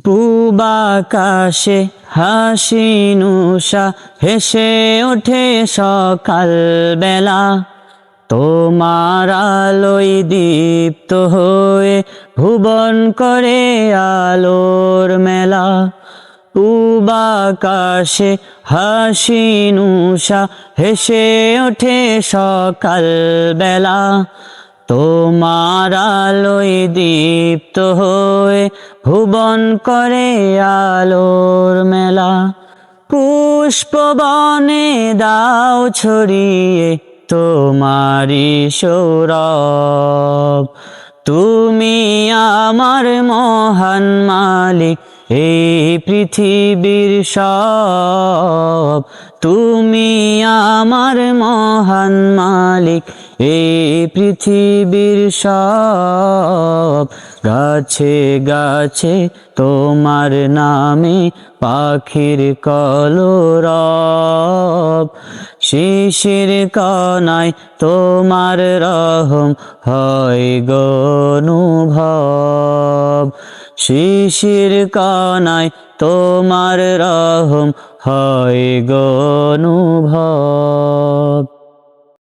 পূবাকাশে হাসি নুশা হেসে ওঠে সকাল বেলা, তোমার আলোয় দীপ্ত হয়ে ভুবন করে আলোর মেলা। পূবাকাশে হাসি নুশা হেসে ওঠে সকাল বেলা, তোমার আলোয় দীপ্ত হয়ে ভুবন করে আলোর মেলা। পুষ্পবনে দাও ছড়িয়ে তোমারি সৌরভ, তুমি আমার মহান মালিক এই পৃথিবীর সব। তুমি আমার মহান মালিক এই পৃথিবীর সব। গাছে গাছে তোমার নামে পাখির কলরব, শিশির কণায় তোমার রহম হয় গো অনুভব। শিশির কণায় তোমার রহম হয় গো অনুভব।